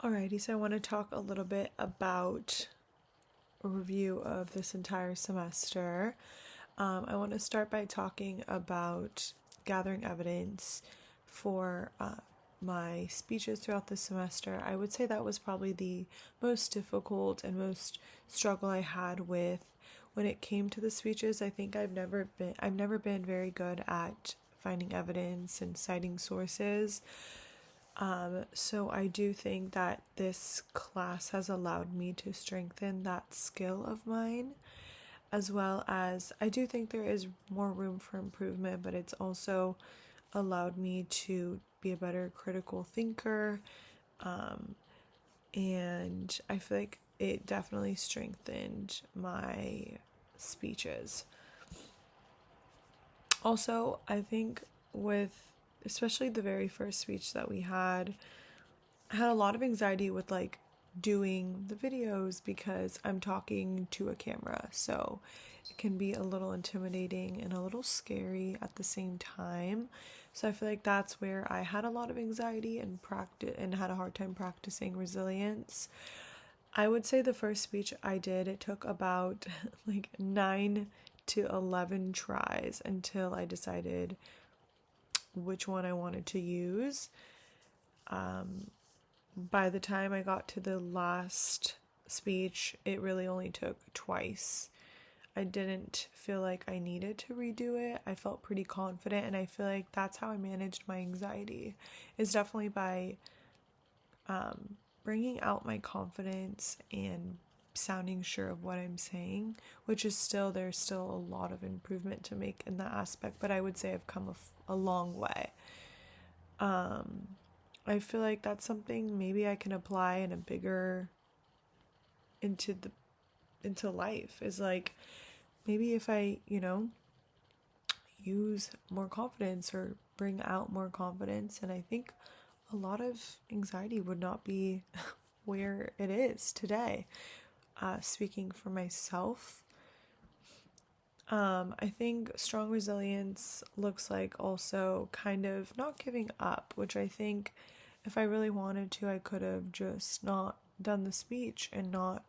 Alrighty, so I want to talk a little bit about a review of this entire semester. I want to start by talking about gathering evidence for my speeches throughout the semester. I would say that was probably the most difficult and most struggle I had with when it came to the speeches. I think I've never been very good at finding evidence and citing sources. So I do think that this class has allowed me to strengthen that skill of mine, as well as I do think there is more room for improvement, but it's also allowed me to be a better critical thinker. And I feel like it definitely strengthened my speeches. Also, I think with especially the very first speech that we had, I had a lot of anxiety with like doing the videos because I'm talking to a camera. So it can be a little intimidating and a little scary at the same time. So I feel like that's where I had a lot of anxiety and practice and had a hard time practicing resilience. I would say the first speech I did, it took about like 9 to 11 tries until I decided which one I wanted to use. By the time I got to the last speech, it really only took twice. I didn't feel like I needed to redo it. I felt pretty confident, and I feel like that's how I managed my anxiety. Is definitely by bringing out my confidence and sounding sure of what I'm saying, which is there's still a lot of improvement to make in that aspect, but I would say I've come a long way. I feel like that's something maybe I can apply in a bigger into the into life, is like maybe if I, use more confidence or bring out more confidence, and I think a lot of anxiety would not be where it is today. Speaking for myself, I think strong resilience looks like also kind of not giving up, which I think if I really wanted to, I could have just not done the speech and not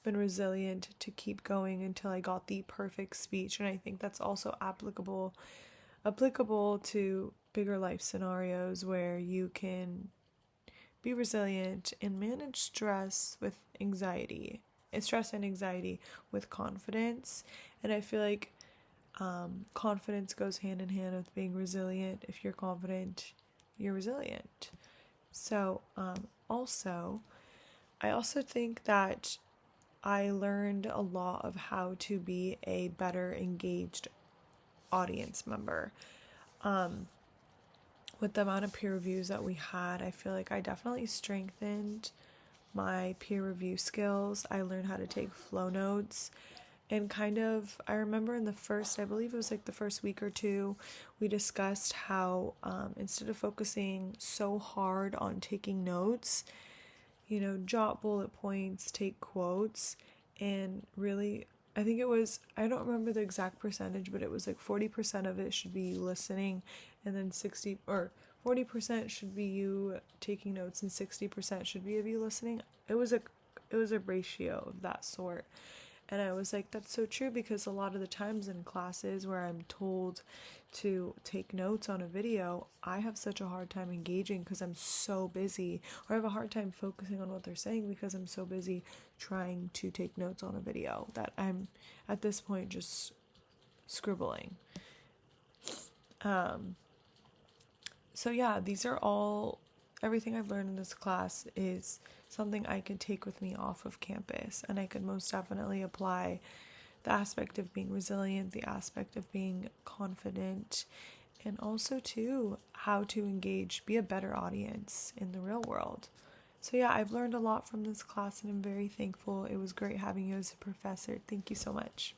been resilient to keep going until I got the perfect speech. And I think that's also applicable to bigger life scenarios where you can be resilient and manage stress and anxiety with confidence. And I feel like confidence goes hand in hand with being resilient. If you're confident, you're resilient. So, I also think that I learned a lot of how to be a better engaged audience member. With the amount of peer reviews that we had, I feel like I definitely strengthened my peer review skills. I learned how to take flow notes. And I remember in I believe it was like the first week or two, we discussed how instead of focusing so hard on taking notes, jot bullet points, take quotes, and really, I think I don't remember the exact percentage, but it was like 40% of it should be you listening, and then 40% should be you taking notes, and 60% should be of you listening. It was a ratio of that sort. And I was like, that's so true, because a lot of the times in classes where I'm told to take notes on a video, I have such a hard time engaging because I'm so busy, or I have a hard time focusing on what they're saying because I'm so busy trying to take notes on a video that I'm at this point just scribbling. So yeah, everything I've learned in this class is something I could take with me off of campus, and I could most definitely apply the aspect of being resilient, the aspect of being confident, and also too how to be a better audience in the real world. So yeah, I've learned a lot from this class, and I'm very thankful. It was great having you as a professor. Thank you so much.